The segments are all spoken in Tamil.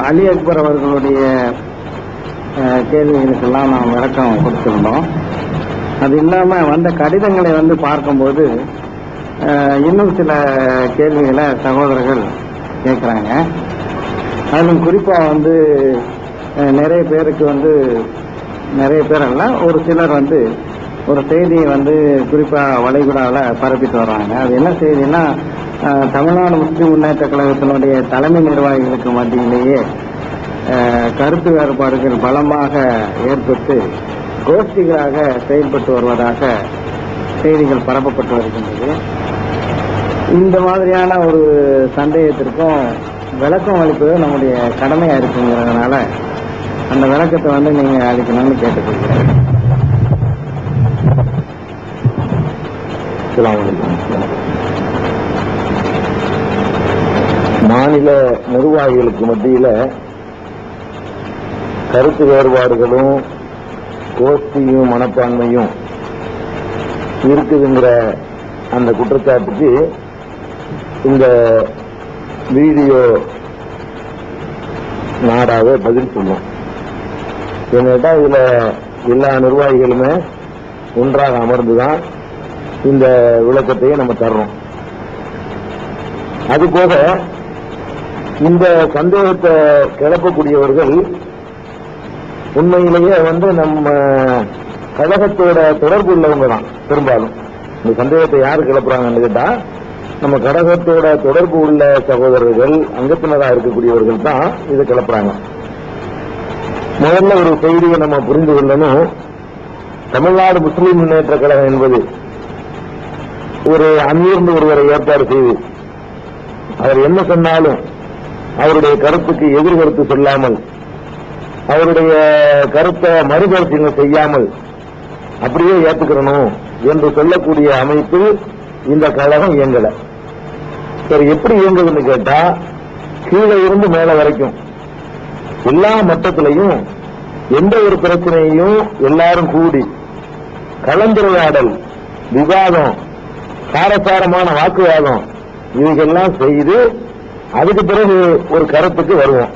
அலி அக்பர் அவர்களுடைய கேள்விகளுக்கெல்லாம் நாம் விளக்கம் கொடுத்திருந்தோம். அது இல்லாம வந்த கடிதங்களை பார்க்கும்போது இன்னும் சில கேள்விகளை சகோதரர்கள் கேட்குறாங்க. அதிலும் குறிப்பா நிறைய பேருக்கு நிறைய பேர் அல்ல, ஒரு சிலர் ஒரு செய்தியை குறிப்பா வளைகுடாவில் பரப்பிட்டு வர்றாங்க. அது என்ன செய்தின்னா, தமிழ்நாடு முஸ்லிம் முன்னேற்ற கழகத்தினுடைய தலைமை நிர்வாகிகளுக்கு மத்தியிலேயே கருத்து வேறுபாடுகள் பலமாக ஏற்பட்டு கோஷ்டிகளாக செயல்பட்டு வருவதாக செய்திகள் பரப்பப்பட்டு வருகின்றது. இந்த மாதிரியான ஒரு சந்தேகத்திற்கும் விளக்கம் அளிப்பது நம்முடைய கடமையா இருக்குங்கிறதுனால அந்த விளக்கத்தை நீங்க அளிக்கணும்னு கேட்டுக்கொள்கிறேன். மாநில நிர்வாகிகளுக்கு மத்தியில கருத்து வேறுபாடுகளும் கோஷ்டியும் மனப்பான்மையும் இருக்குதுங்கிற அந்த குற்றச்சாட்டுக்கு இந்த வீடியோ நாடாவே பதில் சொல்லும். கேட்டா இதுல எல்லா நிர்வாகிகளுமே ஒன்றாக அமர்ந்துதான் இந்த விளக்கத்தையே நம்ம தர்றோம். அதுபோக இந்த சந்தேகத்தை கிளப்பக்கூடியவர்கள் உண்மையிலேயே நம்ம கழகத்தோட தொடர்பு உள்ளவங்க தான். பெரும்பாலும் இந்த சந்தேகத்தை யாரு கிளப்புறாங்கன்னு கேட்டா, நம்ம கழகத்தோட தொடர்பு உள்ள சகோதரர்கள், அங்கத்தினராக இருக்கக்கூடியவர்கள் தான் இதை கிளப்புறாங்க. முதல்ல ஒரு செய்தியை நம்ம புரிந்து கொள்ளணும். தமிழ்நாடு முஸ்லிம் முன்னேற்ற கழகம் என்பது ஒரு அமீர்ந்து ஒருவரை ஏற்பாடு செய்து அவர் என்ன சொன்னாலும் அவருடைய கருத்துக்கு எதிர்கருத்து சொல்லாமல், அவருடைய கருத்தை மறுபரிசீலனை செய்யாமல் அப்படியே ஏற்றுக்கிறணும் என்று சொல்லக்கூடிய அமைப்பில் இந்த கழகம் இயங்கல. சரி, எப்படி இயங்குதுன்னு கேட்டா, கீழே இருந்து மேல வரைக்கும் எல்லா மட்டத்திலையும் எந்த ஒரு பிரச்சனையையும் எல்லாரும் கூடி கலந்துரையாடல், விவாதம், காரசாரமான வாக்குவாதம் இவைகள்லாம் செய்து அதுக்கு பிறகு ஒரு கருத்துக்கு வருவோம்.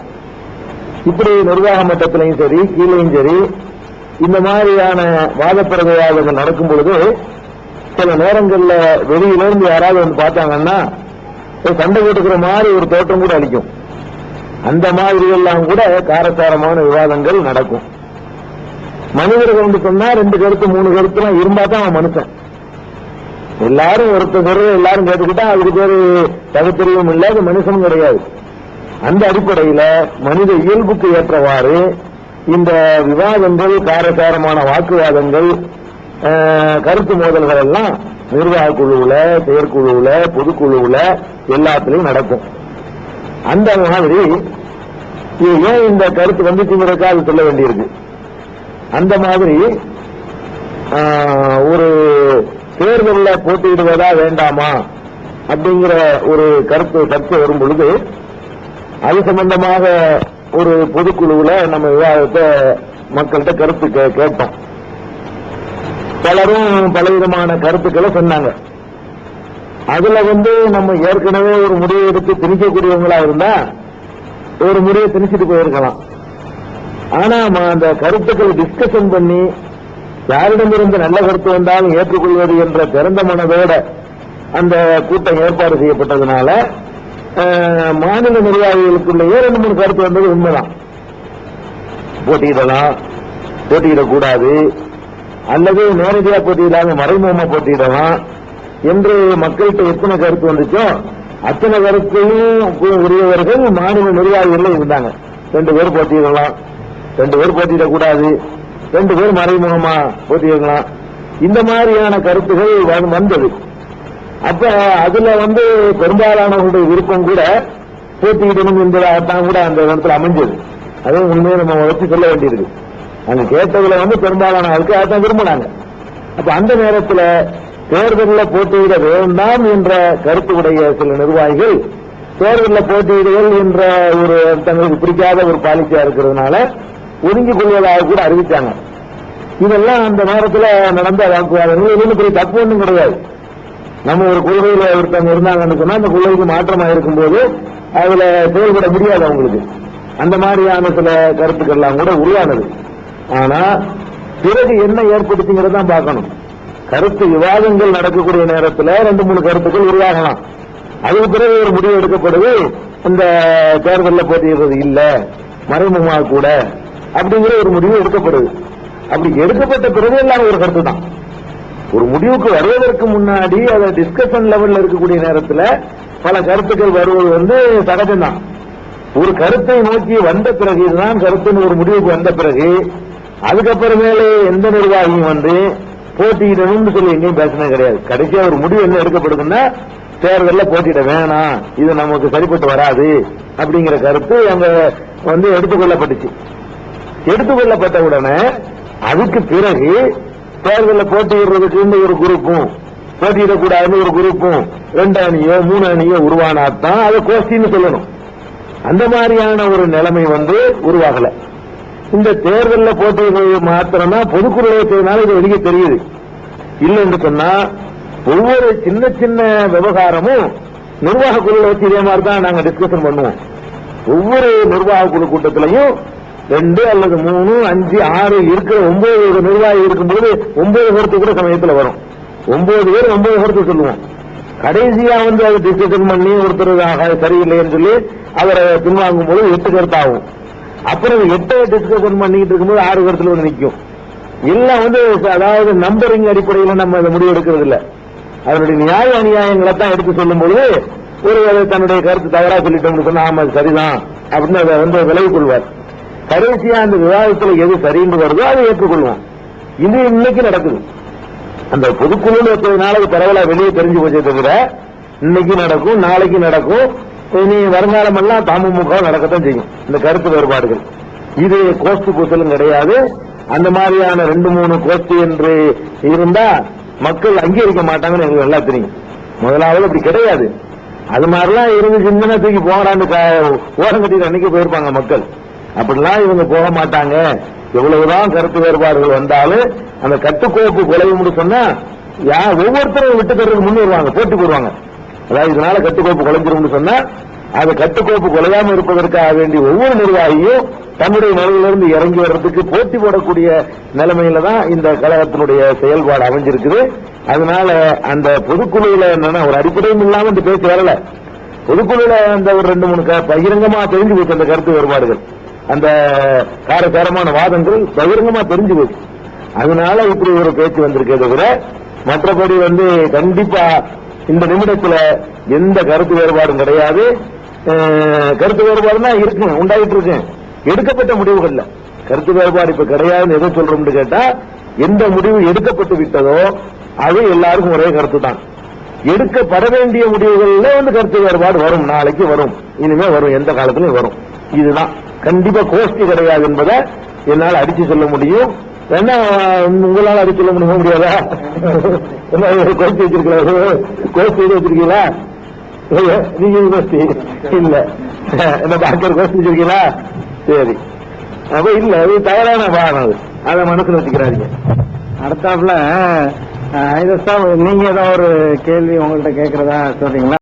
இப்படி நிர்வாக மட்டத்திலையும் சரி, கீழையும் சரி, இந்த மாதிரியான வாதப்பிரதிவாதங்கள் நடக்கும் பொழுது சில நேரங்கள்ல வெளியிலிருந்து யாராவது பார்த்தாங்கன்னா சண்டை போட்டுக்கிற மாதிரி ஒரு தோற்றம் கூட அளிக்கும். அந்த மாதிரி எல்லாம் கூட காரசாரமான விவாதங்கள் நடக்கும். மனிதர்கள் சொன்னா 2 கருத்து 3 கருத்துலாம் இருந்தா தான் அவன் மனுஷன். எல்லாரும் ஒருத்தர் எல்லாரும் கேட்டுக்கிட்டா அதுக்கு பேரு தகுத்தறிவும் இல்லை, அது மனுஷனும் கிடையாது. அந்த அடிப்படையில மனித இயல்புக்கு ஏற்றவாறு இந்த விவாதங்கள், காரசாரமான வாக்குவாதங்கள், கருத்து மோதல்கள் எல்லாம் நிர்வாக குழுவுல, செயற்குழுவுல, பொதுக்குழுவுல எல்லாத்திலையும் நடக்கும். அந்த மாதிரி ஏன் இந்த கருத்து வந்துச்சுங்கிறதுக்காக சொல்ல வேண்டியிருக்கு. அந்த மாதிரி ஒரு தேர்தலில் போட்டியிடுவதா வேண்டாமா அப்படிங்கிற ஒரு கருத்து சர்ச்சை வரும் பொழுது அது சம்பந்தமாக ஒரு பொதுக்குழுவில் நம்ம விவாதத்தை மக்கள்கிட்ட கருத்து கேட்டோம். பலரும் பலவிதமான கருத்துக்களை சொன்னாங்க. அதுல நம்ம ஏற்கனவே ஒரு முடிவை எடுத்து திணிக்கக்கூடியவங்களா இருந்தா ஒரு முடிவை திணிச்சிட்டு போயிருக்கலாம். ஆனா அந்த கருத்துக்களை டிஸ்கஷன் பண்ணி யாரிடமிருந்து நல்ல கருத்து வந்தாலும் ஏற்றுக்கொள்வது என்ற திறந்த மனதோட அந்த கூட்டம் ஏற்பாடு செய்யப்பட்டதுனால மாநில நிர்வாகிகளுக்குள்ளேயே 2-3 கருத்து வந்தது உண்மைதான். போட்டியிடலாம், போட்டியிடக்கூடாது, அல்லது நேரடியா போட்டியிடாம மறைமுகமா போட்டியிடலாம் என்று மக்கள்கிட்ட எத்தனை கருத்து வந்துச்சோ அத்தனை கருத்தையும் உரியவர்கள் மாநில நிர்வாகிகள் இருந்தாங்க. 2 பேர் போட்டியிடலாம், 2 பேர் போட்டியிடக்கூடாது, 2 பேர் மறைமுகமா போட்டியிடலாம், இந்த மாதிரியான கருத்துகள் வந்தது. அப்ப அதுல பெரும்பாலானவர்களுடைய விருப்பம் கூட போட்டியிடணும் என்பதாகத்தான் கூட அந்த இடத்துல அமைஞ்சது. அதுவும் உண்மையை நம்ம வச்சு சொல்ல வேண்டியிருக்கு. அங்க கேட்டதுல பெரும்பாலான ஆளுக்கு அதான் விரும்பினாங்க. அப்ப அந்த நேரத்தில் தேர்தலில் போட்டியிட வேண்டாம் என்ற கருத்துடைய சில நிர்வாகிகள் தேர்தலில் போட்டியிடுதல் என்ற ஒரு தங்களுக்கு பிடிக்காத ஒரு பாலிசியா இருக்கிறதுனால ஒதுங்கிக் கொள்வதாக கூட அறிவித்தாங்க. இதெல்லாம் அந்த நேரத்தில் நடந்த வாக்குவாதங்கள் எதுவும் பெரிய தப்பு ஒன்றும் கிடையாது. நம்ம ஒரு கொள்கையில ஒருத்தவங்க இருந்தாங்கன்னு சொன்னா அந்த கொள்கைக்கு மாற்றமா இருக்கும்போது அதுல செயல்பட முடியாது அவங்களுக்கு. அந்த மாதிரியான சில கருத்துக்கள்லாம் கூட உருவானது. ஆனா பிறகு என்ன ஏற்படுத்திங்கிறத தான் பார்க்கணும். கருத்து விவாதங்கள் நடக்கக்கூடிய நேரத்தில் 2-3 கருத்துக்கள் உருவாகலாம். அதுக்கு பிறகு ஒரு முடிவு எடுக்கப்படுது, இந்த தேர்தலில் போட்டியிடுறது இல்ல, மறைமுகமாக கூட அப்படிங்கிற ஒரு முடிவு எடுக்கப்படுது. அப்படி எடுக்கப்பட்ட பிறகு எல்லாம் ஒரு கருத்து தான். ஒரு முடிவுக்கு வருவதற்கு முன்னாடி அதை டிஸ்கஷன் லெவல்ல இருக்கக்கூடிய நேரத்தில் பல கருத்துக்கள் வருவது சகஜம்தான். ஒரு கருத்தை நோக்கி வந்த பிறகு இதுதான் கருத்துன்னு ஒரு முடிவுக்கு வந்த பிறகு அதுக்கப்புறமேலே எந்த நிர்வாகியும் போட்டியிடணும்னு சொல்லி எங்கேயும் பேசினது கிடையாது. கடைசியா ஒரு முடிவு என்ன எடுக்கப்படுதுன்னா தேர்தலில் போட்டியிட வேணாம், இது நமக்கு சரிப்பட்டு வராது அப்படிங்கிற கருத்து அங்க எடுத்துக்கொள்ளப்பட்டுச்சு. எடுத்துக்கொள்ளப்பட்ட உடனே அதுக்கு பிறகு தேர்தலில் போட்டியிடுறதுக்கு ஒரு குரூப்பும் போட்டியிடக்கூடாதுன்னு ஒரு குரூப்பும் 2 அணியோ 3 அணியோ உருவானாத்தான் அதை கோஷ்டின்னு சொல்லணும். அந்த மாதிரியான ஒரு நிலைமை உருவாகல. இந்த தேர்தலில் போட்டியிடுறது மாத்திரம்தான் பொதுக்குழுனால இது வெளியே தெரியுது. இல்லைன்னு சொன்னா ஒவ்வொரு சின்ன சின்ன விவகாரமும் நிர்வாக குழுவை வச்சு இதே மாதிரி தான் நாங்க டிஸ்கஷன் பண்ணுவோம். ஒவ்வொரு நிர்வாக குழு கூட்டத்திலையும் 2 அல்லது 3, 5, 6 இருக்கிற 9 நிர்வாகி இருக்கும்போது 9 கருத்து கூட சமயத்தில் வரும். 9 பேர் 9 கருத்து சொல்லுவோம். கடைசியா அதை டிஸ்கஷன் பண்ணி ஒருத்தர் சரியில்லைன்னு சொல்லி அவரை பின்வாங்கும் போது 8 கருத்து ஆகும். அப்புறம் 8 டிஸ்கஷன் பண்ணிட்டு இருக்கும்போது 6 கருத்துல நிற்கும். எல்லாம் அதாவது நம்பரிங் அடிப்படையில் நம்ம அதை முடிவு எடுக்கிறது இல்ல, அதனுடைய நியாய அநியாயங்களை தான் எடுத்து சொல்லும் பொழுது ஒரு தன்னுடைய கருத்து தவறா சொல்லிட்டோம்னு சொன்னா ஆமா அது சரிதான் அப்படின்னு அதை விலகிக் கொள்வார். கடைசியா அந்த விவாதத்தில் எது சரின்னு வருதோ அதை ஏற்றுக்கொள்வோம். இது இன்னைக்கு நடக்குது. அந்த பொதுக்குழு வைப்பதனால பரவலா வெளியே தெரிஞ்சு போச்சே தவிர இன்னைக்கு நடக்கும், நாளைக்கு நடக்கும், இனி வருங்காலம் எல்லாம் தமுமுக நடக்கத்தான் செய்யும் இந்த கருத்து வேறுபாடுகள். இது கோஷ்டி பூசலும் கிடையாது. அந்த மாதிரியான 2-3 கோஷ்டி என்று இருந்தா மக்கள் அங்கீகரிக்க மாட்டாங்கன்னு எங்களுக்கு நல்லா தெரியும். முதலாவது அப்படி கிடையாது. அது மாதிரிலாம் இருந்து சிந்தனை தூக்கி போகலான்னு ஓரம் கட்டிட்டு அன்னைக்கு போயிருப்பாங்க மக்கள். அப்படிலாம் இவங்க போக மாட்டாங்க. எவ்வளவுதான் கருத்து வேறுபாடுகள் வந்தாலும் அந்த கட்டுக்கோப்பு குலையும்னு சொன்னா ஒவ்வொருத்தரும் விட்டு தர்றதுக்கு முன் வருவாங்க, போட்டி போடுவாங்க. அதாவது இதனால கட்டுக்கோப்பு குலைஞ்சிரும் சொன்னா அது கட்டுக்கோப்பு குலையாம இருப்பதற்காக வேண்டி ஒவ்வொரு நிர்வாகியும் தன்னுடைய நிலையிலிருந்து இறங்கி வர்றதுக்கு போட்டி போடக்கூடிய நிலைமையில தான் இந்த கழகத்தினுடைய செயல்பாடு அமைஞ்சிருக்குது. அதனால அந்த பொதுக்குழுல என்னன்னா ஒரு அடிப்படையும் இல்லாம இந்த பேச்சு வரல. பொதுக்குழுல அந்த ஒரு 2-3 பகிரங்கமா தெரிஞ்சு போச்சு அந்த கருத்து வேறுபாடுகள், அந்த காரசாரமான வாதங்கள் பகிரங்கமா தெரிஞ்சு போச்சு. அதனால இப்படி ஒரு பேச்சு வந்திருக்கே தவிர மற்றபடி கண்டிப்பா இந்த நிமிடத்துல எந்த கருத்து வேறுபாடும் கிடையாது. கருத்து வேறுபாடுனா இருக்கு, உண்டாயிட்டு இருக்கு. எடுக்கப்பட்ட முடிவுகள்ல கருத்து வேறுபாடு இப்ப கிடையாதுன்னு எதை சொல்றோம்னு கேட்டா எந்த முடிவு எடுக்கப்பட்டு விட்டதோ அது எல்லாருக்கும் ஒரே கருத்து தான். எடுக்கப்பட வேண்டிய முடிவுகள்ல கருத்து வேறுபாடு வரும், நாளைக்கு வரும், இனிமே வரும், எந்த காலத்திலும் வரும். இதுதான் கண்டிப்பா கோஷ்டி கிடையாது என்பதை என்னால் அடிச்சு சொல்ல முடியும். என்ன உங்களால் அடிச்சு சொல்ல முடியாதா? கோஷ்டி வச்சிருக்கீங்களா? கோஷ்டி வச்சிருக்கீங்களா? நீங்க கோஷ்டி இல்ல, என்ன டாக்டர் கோஷ்டி வச்சிருக்கீங்களா? சரி, அப்ப இல்ல, அது தவறான வாகனம், அதை மனசுல வச்சுக்கிறாங்க. அடுத்தாப்புல நீங்க ஏதோ ஒரு கேள்வி உங்கள்கிட்ட கேட்கறதா சொல்றீங்களா?